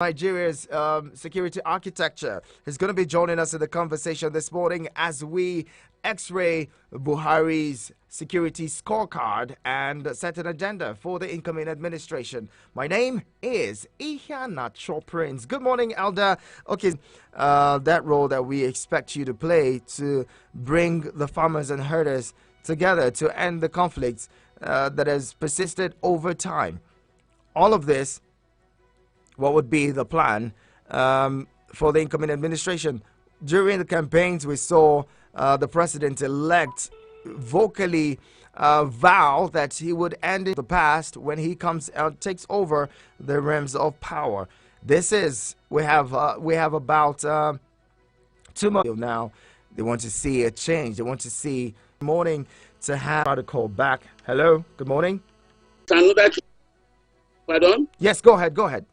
Nigeria's security architecture. He's going to be joining us in the conversation this morning as we x-ray Buhari's security scorecard and set an agenda for the incoming administration. My name is Ihanacho Prince. Good morning, Elder. Okay, that role that we expect you to play to bring the farmers and herders together to end the conflicts that has persisted over time. All of this, what would be the plan for the incoming administration? During the campaigns, we saw the president-elect vocally vow that he would end the past when he comes out, takes over the realms of power. This is we have about 2 months now. They want to see a change. They want to see morning to have a call back. Hello, good morning. Pardon? Yes, go ahead. Go ahead.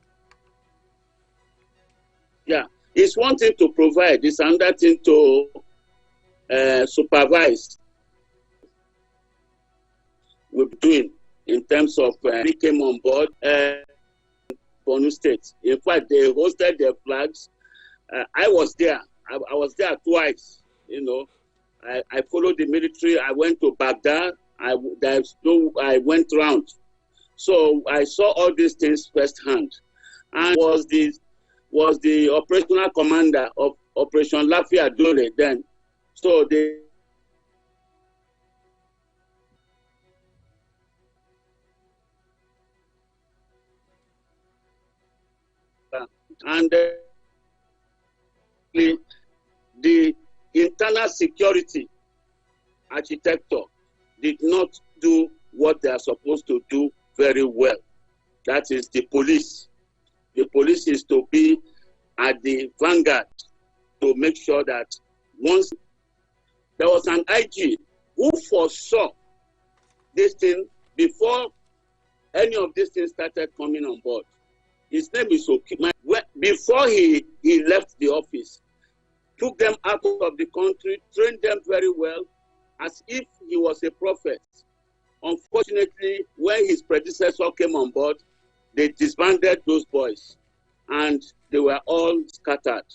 Yeah, it's one thing to provide, it's another thing to supervise. We're doing in terms of we came on board Borno State. In fact, they hosted their flags. I was there. I was there twice. You know, I followed the military. I went to Baghdad. I went round. So I saw all these things firsthand, and was the operational commander of Operation Lafia Dole then. So they and the internal security architecture did not do what they are supposed to do very well. That is the police. The police is to be at the vanguard to make sure that once there was an IG who foresaw this thing before any of these things started coming on board. His name is Okima. Before he left the office, took them out of the country, trained them very well, as if he was a prophet. Unfortunately, when his predecessor came on board, they disbanded those boys and they were all scattered.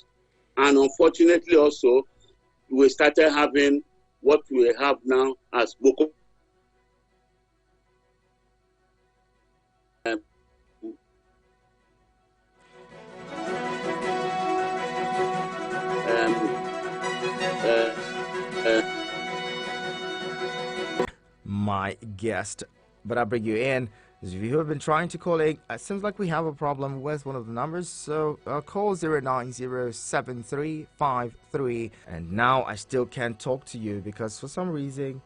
And unfortunately also, we started having what we have now as Boko. My guest, but I bring you in. If you have been trying to call in, it seems like we have a problem with one of the numbers. So call 0907353. And now I still can't talk to you because for some reason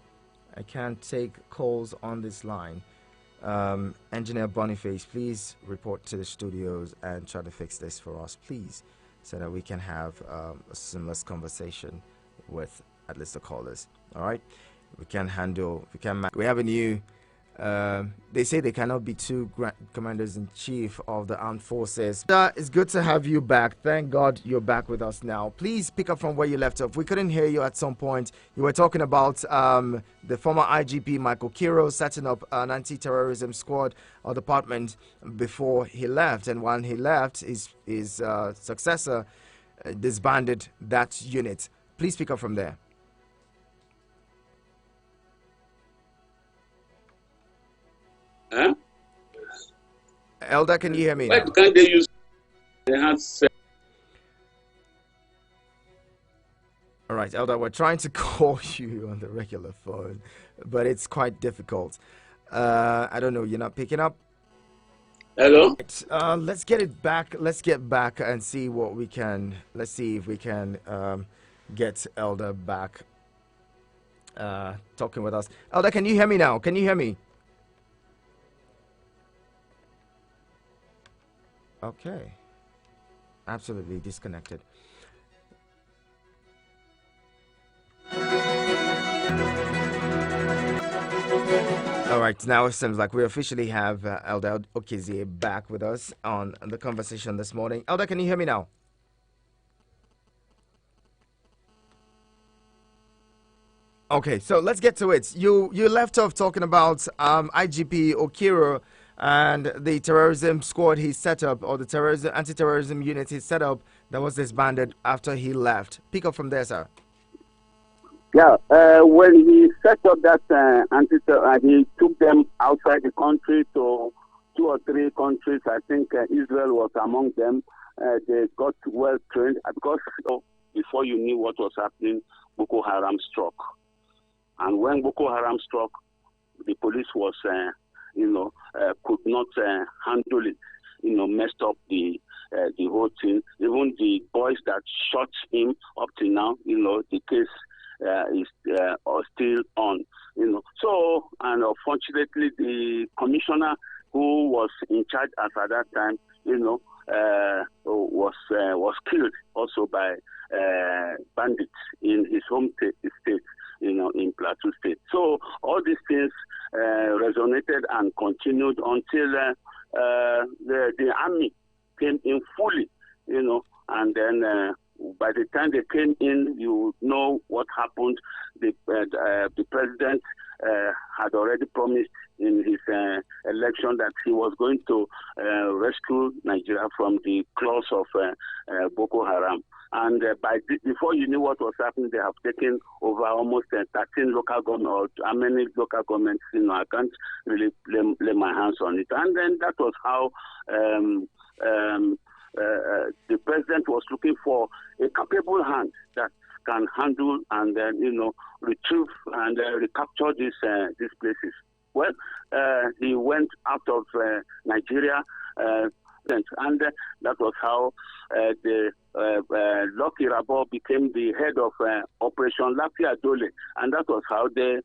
I can't take calls on this line. Engineer Boniface, please report to the studios and try to fix this for us, please, so that we can have a seamless conversation with at least the callers. All right. We have a new, they say they cannot be two commanders-in-chief of the armed forces. It's good to have you back. Thank God you're back with us now. Please pick up from where you left off. We couldn't hear you at some point. You were talking about the former IGP Michael Kiro setting up an anti-terrorism squad or department before he left. And when he left, his successor disbanded that unit. Please pick up from there. Huh? Elder, can you hear me? Why can't they use the hands? All right, Elder, we're trying to call you on the regular phone, but it's quite difficult. I don't know, you're not picking up? Hello? Let's get it back. Let's get back and see what we can. Let's see if we can get Elder back talking with us. Elder, can you hear me now? Can you hear me? Okay. Absolutely disconnected. All right, now it seems like we officially have Elder Okezie back with us on the conversation this morning. Elder, can you hear me now? Okay, so let's get to it. You left off talking about IGP Okiro And the terrorism squad he set up, or the terrorism anti-terrorism unit he set up, that was disbanded after he left. Pick up from there, sir. Yeah, when he set up that he took them outside the country to 2 or 3 countries. I think Israel was among them. They got well trained because before you knew what was happening, Boko Haram struck. And when Boko Haram struck, the police was, could not handle it. Messed up the whole thing. Even the boys that shot him up to now, the case is still on. So, and unfortunately, the commissioner who was in charge at that time, was killed also by bandits in his home state, in Plateau State. So all these things resonated and continued until the army came in fully, and then by the time they came in, you know what happened. The president had already promised in his election that he was going to rescue Nigeria from the claws of Boko Haram. And before you knew what was happening, they have taken over almost 13 local governments, or how many local governments, I can't really lay my hands on it. And then that was how the president was looking for a capable hand that can handle and retrieve and recapture these places. Well, he went out of Nigeria, and that was how the Lucky Rabo became the head of Operation Lafiya Dole, and that was how they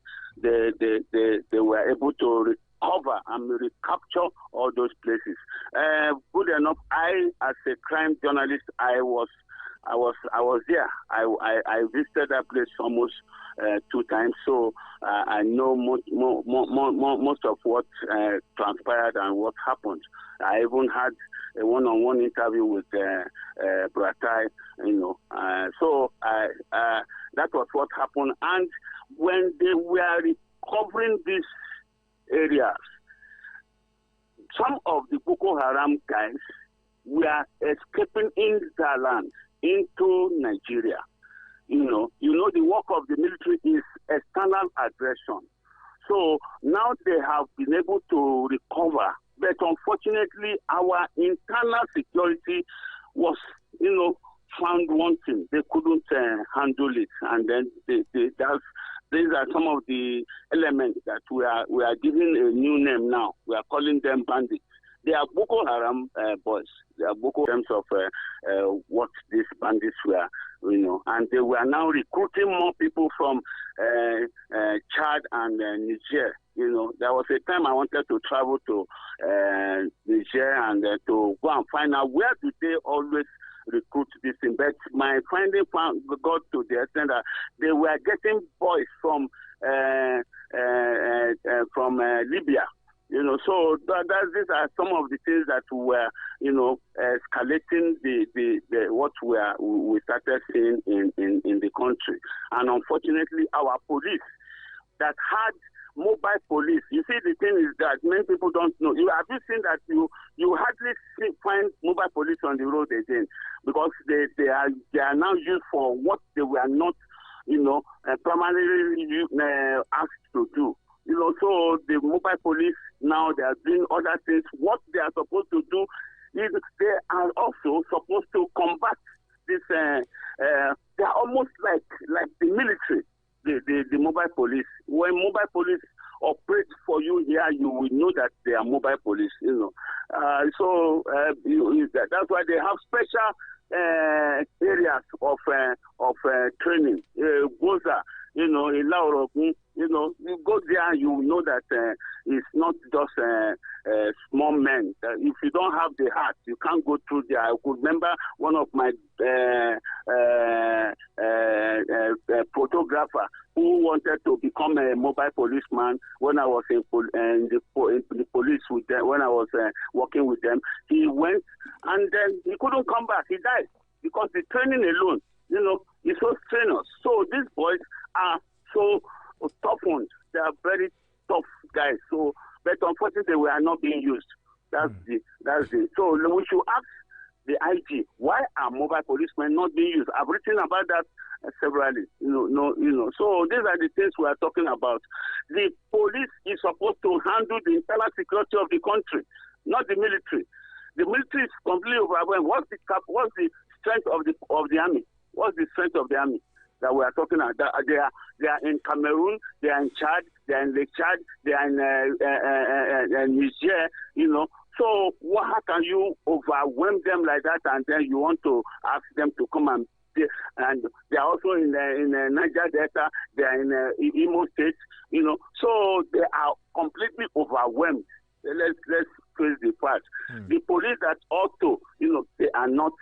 were able to recover and recapture all those places. Good enough, I, as a crime journalist, I was there. I visited that place almost 2 times, so I know most of what transpired and what happened. I even had a one-on-one interview with Bratai, so that was what happened. And when they were recovering these areas, some of the Boko Haram guys were escaping in their land into Nigeria. The work of the military is external aggression. So now they have been able to recover, but unfortunately our internal security was, found wanting. They couldn't handle it, and then these are some of the elements that we are giving a new name now. We are calling them bandits. They are Boko Haram boys. They are Boko in terms of what these bandits were, and they were now recruiting more people from Chad and Niger. There was a time I wanted to travel to Niger and to go and find out where do they always recruit this thing. But my finding got to the extent that they were getting boys from Libya. So these are some of the things that were, escalating the what we started seeing in the country. And unfortunately, our police that had mobile police. You see, the thing is that many people don't know. Have you seen that you hardly find mobile police on the road again, because they are now used for what they were not, primarily asked to do. So the mobile police now, they are doing other things. What they are supposed to do is they are also supposed to combat this. They are almost like the military, the mobile police. When mobile police operate for you here, you will know that they are mobile police. So that's why they have special areas of training. Goza. You go there, you know that it's not just small men. If you don't have the heart, you can't go through there. I could remember one of my photographer who wanted to become a mobile policeman when I was in the police with them, when I was working with them. He went and then he couldn't come back. He died because the training alone, is so strenuous. So these boys are so toughened. They are very tough guys. So but unfortunately, they were not being used. That's the. So we should ask the IG, why are mobile policemen not being used? I've written about that severally. So these are the things we are talking about. The police is supposed to handle the internal security of the country, not the military. The military is completely overwhelmed. What's the strength of the army? What's the strength of the army that we are talking about? They are in Cameroon, they are in Chad, they are in Lake Chad, they are in Niger, So how can you overwhelm them like that, and then you want to ask them to come and they are also in Niger Delta, they are in Imo State, So they are completely overwhelmed. Let's face the fact. The police that ought to, they are not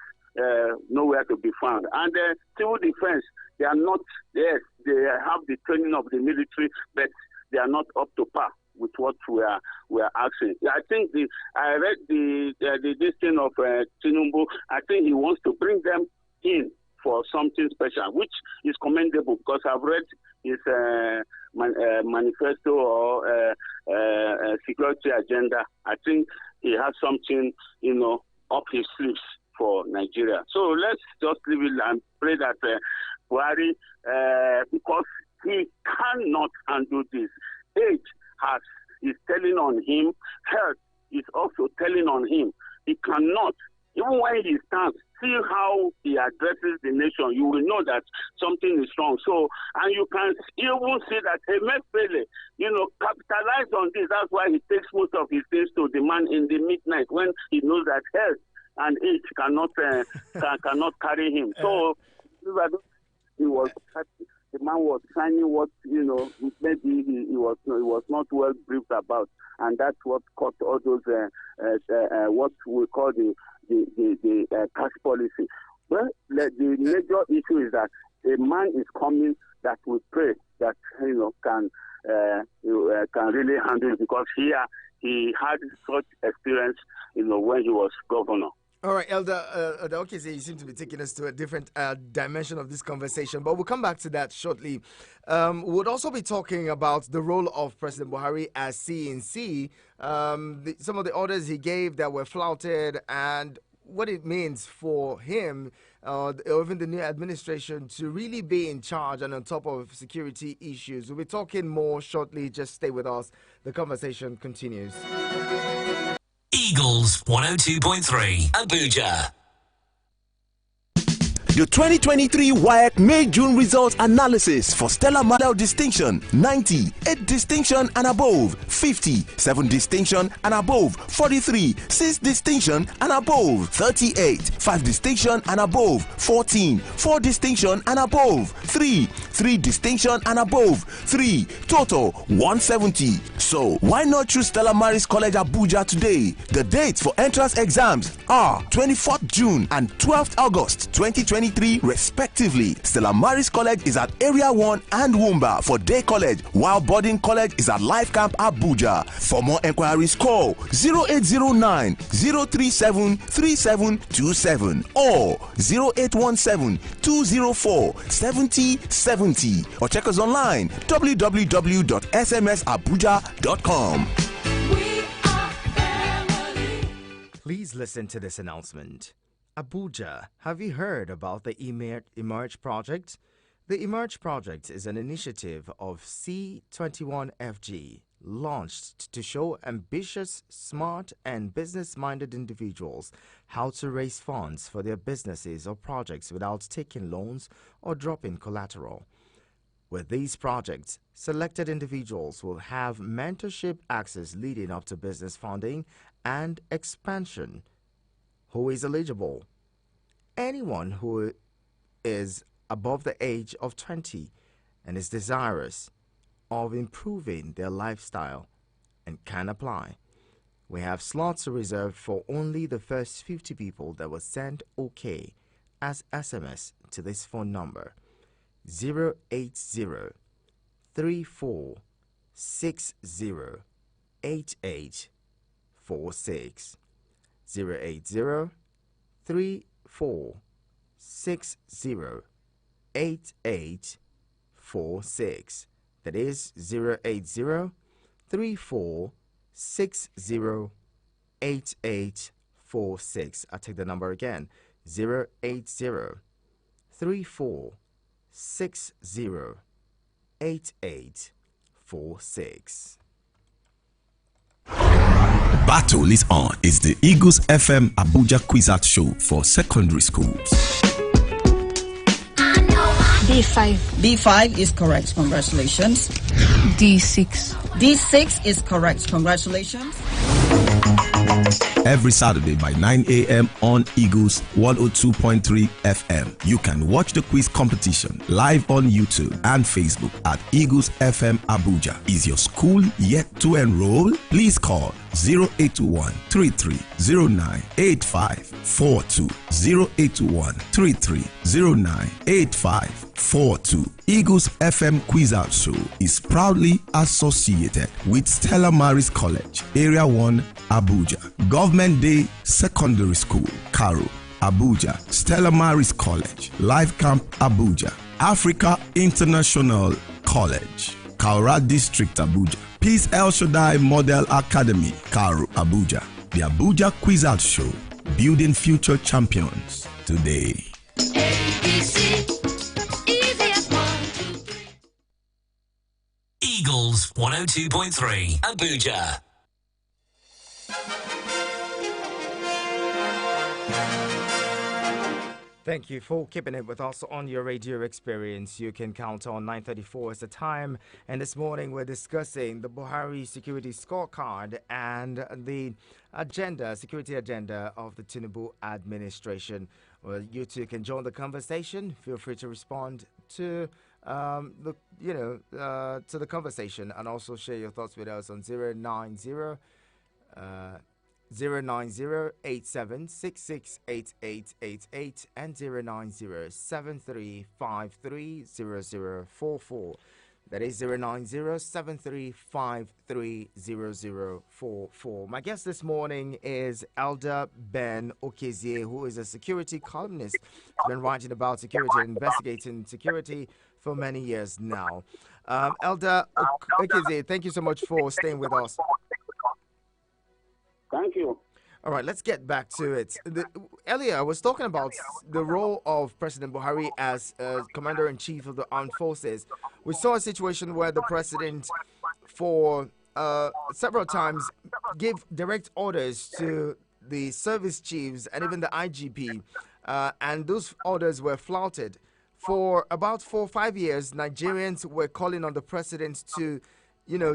nowhere to be found. And civil defense, they are not. Yes, they have the training of the military, but they are not up to par with what we are asking. I think I read this thing of TINUBU. I think he wants to bring them in for something special, which is commendable because I've read his manifesto or security agenda. I think he has something, up his sleeves for Nigeria. So let's just leave it and pray that BUHARI, because he cannot undo this. Age is telling on him. Health is also telling on him. He cannot, even when he stands, see how he addresses the nation. You will know that something is wrong. So, and you can even see that Emefiele, capitalize on this. That's why he takes most of his things to the man in the midnight when he knows that health and age cannot carry him. So, the man was signing what maybe he was not well briefed about, and that's what caused all those what we call the cash policy. Well, the major issue is that a man is coming that we pray that can really handle it, because here he had such experience when he was governor. All right, Elder Okeze, you seem to be taking us to a different dimension of this conversation, but we'll come back to that shortly. We'll also be talking about the role of President Buhari as CNC, some of the orders he gave that were flouted, and what it means for him, or even the new administration, to really be in charge and on top of security issues. We'll be talking more shortly. Just stay with us. The conversation continues. Eagles 102.3 Abuja. Your 2023 WAEC May-June results analysis for Stella Medal Distinction: 90, 8 distinction and above, 50, 7 distinction and above, 43, 6 distinction and above, 38, 5 distinction and above, 14, 4 distinction and above, 3 distinction and above, 3, total 170. So why not choose Stella Maris College Abuja today? The dates for entrance exams are 24th June and 12th August 2023 respectively. Stella Maris College is at Area 1 and Wumba for day college, while boarding college is at Life Camp Abuja. For more enquiries, call 0809 037 3727 or 0817 204 7070, or check us online www.smsabuja.com. Please listen to this announcement. Abuja, have you heard about the Emerge Project? The Emerge Project is an initiative of C21FG, launched to show ambitious, smart, and business-minded individuals how to raise funds for their businesses or projects without taking loans or dropping collateral. With these projects, selected individuals will have mentorship access leading up to business funding and expansion. Who is eligible? Anyone who is above the age of 20 and is desirous of improving their lifestyle and can apply. We have slots reserved for only the first 50 people that will send OK as SMS to this phone number 080 34 60 8846 080 34 60 8846. That is 080 34 8846. I'll take the number again. 08034608846. Battle is on. It's the Eagles FM Abuja Quiz Art Show for secondary schools. D5. B5 is correct. Congratulations. D6. D6 is correct. Congratulations. Every Saturday by 9 a.m. on Eagles 102.3 FM. You can watch the quiz competition live on YouTube and Facebook at Eagles FM Abuja. Is your school yet to enroll? Please call 0821-3309-8542. 0821-3309-8542. Eagles FM Quiz Out Show is proudly associated with Stella Maris College, Area 1, Abuja. Government Day Secondary School, Cairo, Abuja. Stella Maris College, Life Camp, Abuja. Africa International College, Kaura District, Abuja. Peace El Shaddai Model Academy, Cairo, Abuja. The Abuja Quiz Out Show, building future champions today. Eagles 102.3 Abuja. Thank you for keeping it with us on your radio experience. You can count on 9:34 as the time. And this morning we're discussing the Buhari security scorecard and the security agenda of the TINUBU administration. Well, you too can join the conversation. Feel free to respond to to the conversation and also share your thoughts with us on 090 090-8766-8888 and 090-7353-0044. That is 090-7353-0044. My guest this morning is Elder Ben Okezie, who is a security columnist. He's been writing about security and investigating security for many years now. Elder Okezie, thank you so much for staying with us. Thank you. All right, let's get back to it. Earlier, I was talking about the role of President Buhari as Commander-in-Chief of the Armed Forces. We saw a situation where the President, for several times, gave direct orders to the service chiefs and even the IGP, and those orders were flouted. For about 4 or 5 years, Nigerians were calling on the President to,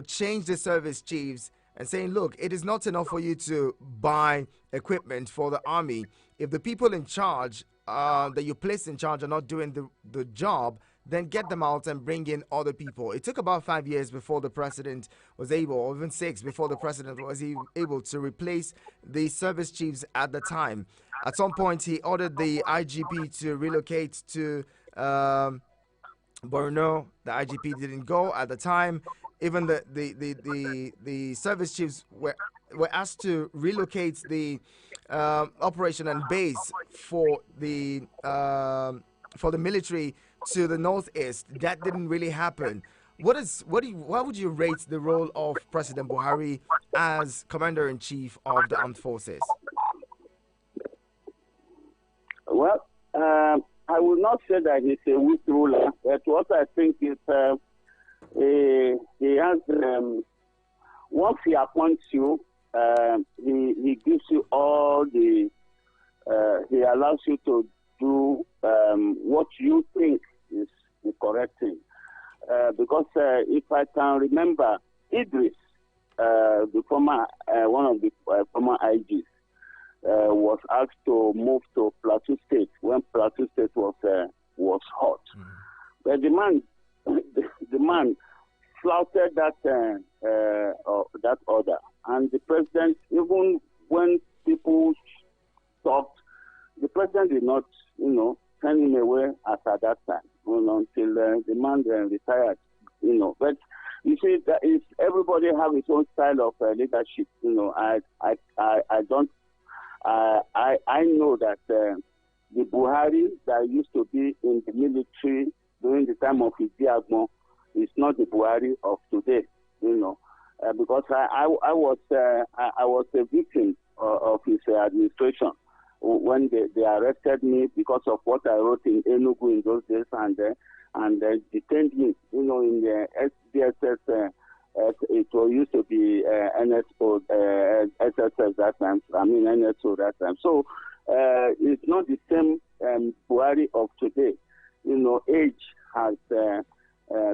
change the service chiefs and saying, look, it is not enough for you to buy equipment for the army. If the people in charge that you place in charge are not doing the job, then get them out and bring in other people. It took about 5 years before the president was able, or even 6 before the president was able to replace the service chiefs at the time. At some point, he ordered the IGP to relocate to Borno. The IGP didn't go at the time. Even the service chiefs were asked to relocate the operation and base for the military to the northeast. That didn't really happen. Why would you rate the role of President Buhari as Commander-in-Chief of the Armed Forces? Well, I will not say that he's a weak ruler, but what I think is he has, once he appoints you, he gives you all he allows you to do what you think is the correct thing. Because if I can remember, Idris, the former, one of the former IGs, was asked to move to Plateau State when Plateau State was hot. Mm-hmm. But the man flouted that order, and the president, even when people stopped, the president did not, send him away as at that time, until the man retired, But you see, that is everybody have his own style of leadership. I know that the Buhari that used to be in the military during the time of Idi Agbon is not the Buhari of today. because I was a victim of his administration when they arrested me because of what I wrote in Enugu in those days, and detained me, in the SDSS. It used to be NSO, SSS that time. I mean NSO that time. So it's not the same Buhari of today. Age has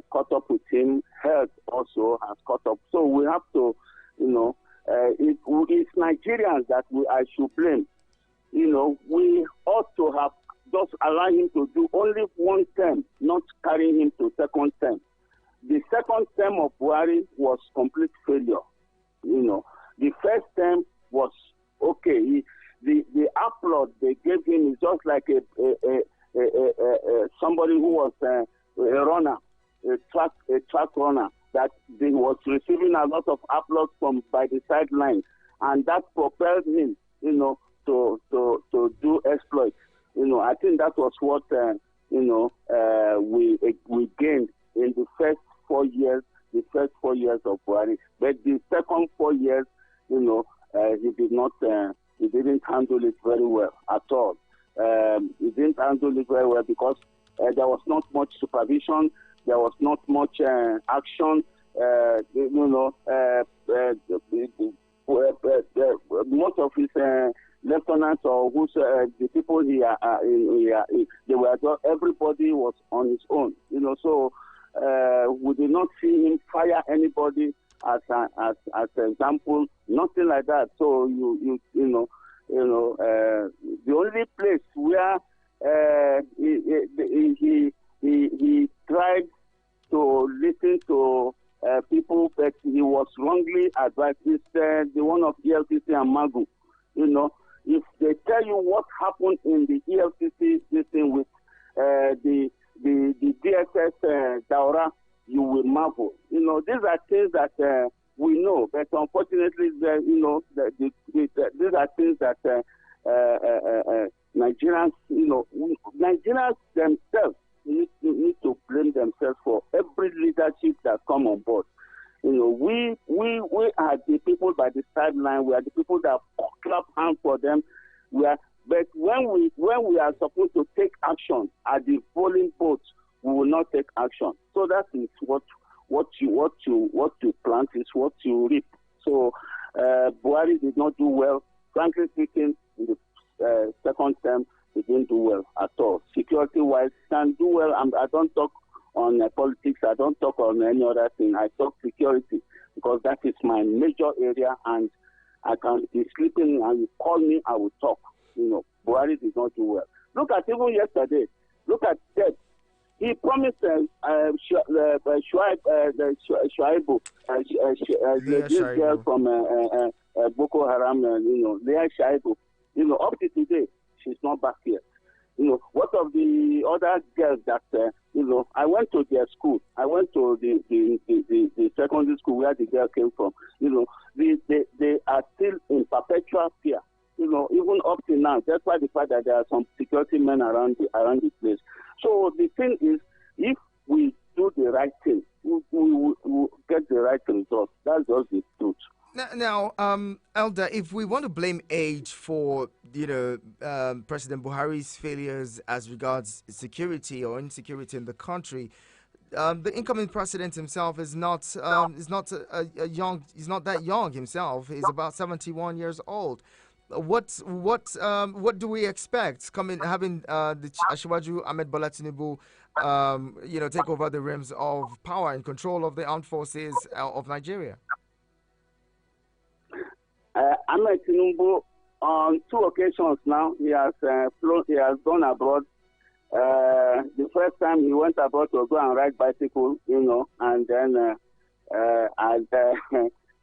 caught up with him. Health also has caught up. So we have to, it's Nigerians that I should blame. We ought to have just allowed him to do only one term, not carrying him to second term. The second term of Buhari was complete failure. The first term was okay. The applaud they gave him is just like somebody who was a runner, a track runner, that they was receiving a lot of applause by the sideline, and that propelled him, to do exploits. I think that was what we gained in the first 4 years, of Buhari. But the second 4 years, he didn't handle it very well at all. He didn't handle it very well because there was not much supervision, there was not much action. Most of his lieutenants or the people here, they were everybody was on his own. So we did not see him fire anybody as an example, nothing like that. So the only place where he tried to listen to people, but he was wrongly advised. It's the one of ELCC and Magu. If they tell you what happened in the ELCC thing with the DSS Daura, you will marvel. These are things that we know, but unfortunately, these are things that Nigerians, Nigerians themselves need to blame themselves for every leadership that come on board. We are the people by the sideline. We are the people that clap hands for them. But when we are supposed to take action at the polling booth, we will not take action. So that is what you plant is what you reap. So Buhari did not do well. Frankly speaking, in the second term, he didn't do well at all. Security-wise, can do well. I don't talk on politics. I don't talk on any other thing. I talk security because that is my major area, and I can be sleeping and you call me, I will talk. Buhari did not do well. Look at even yesterday. Look at that. He promised Shuaibu, this girl from Boko Haram, Leah Shuaibu. Up to today, she's not back here. What of the other girls that, I went to their school. I went to the secondary school where the girl came from. They are still in perpetual fear. Even up to now. That's why the fact that there are some security men around the place. So the thing is, if we do the right thing, we will get the right result. That's just the truth. Now, Elder, if we want to blame age for, President Buhari's failures as regards security or insecurity in the country, the incoming president himself is not that young himself. He's about 71 years old. What do we expect having the Asiwaju Ahmed Bola Tinubu take over the realms of power and control of the armed forces of Nigeria? Ahmed Tinubu, on 2 occasions now, he has gone abroad. The first time he went abroad to go and ride bicycle, and then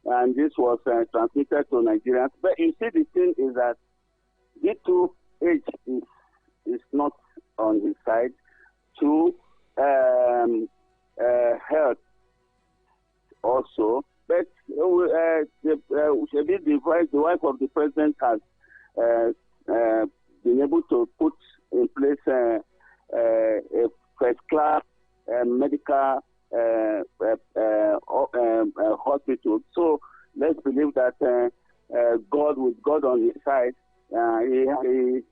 and this was transmitted to Nigerians. But you see, the thing is that D2 age is not on his side. 2, health also. But the wife of the president has been able to put in place a first-class medical hospital hospital. So let's believe that God, with God on his side,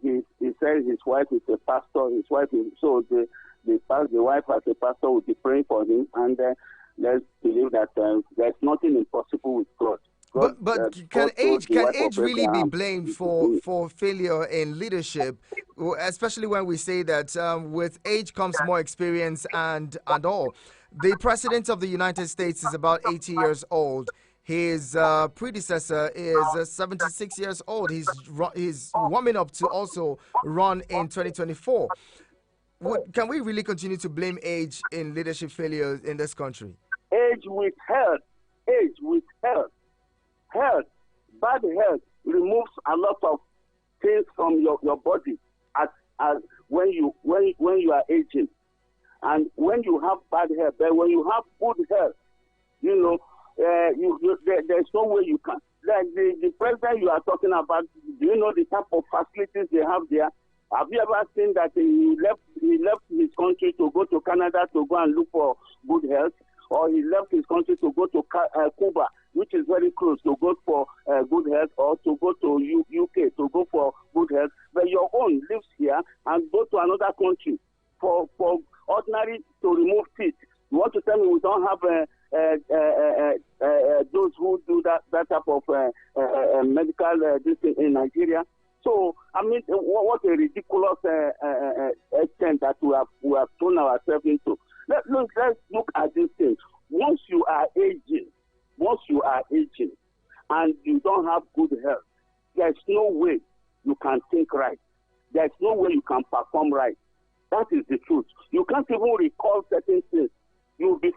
he said his wife is a pastor. His wife is, so the wife as a pastor will be praying for him, and let's believe that there's nothing impossible with God. But can age really be blamed for failure in leadership, especially when we say that with age comes more experience and all? The president of the United States is about 80 years old. His predecessor is 76 years old. He's warming up to also run in 2024. Can we really continue to blame age in leadership failures in this country? Age with health. Age with health. Health, bad health removes a lot of things from your body as when you are aging, and when you have bad health. But when you have good health, there's no way you can. Like the president you are talking about, do you know the type of facilities they have there? Have you ever seen that he left his country to go to Canada to go and look for good health? Or he left his country to go to Cuba, which is very close, to go for good health, or to go to UK to go for good health. But your own lives here and go to another country for ordinary to remove teeth. You want to tell me we don't have those who do that type of medical this thing in Nigeria? So, I mean, what a ridiculous extent that we have thrown ourselves into. Let's look at this thing. Once you are aging, and you don't have good health, there's no way you can think right. There's no way you can perform right. That is the truth. You can't even recall certain things. You'll be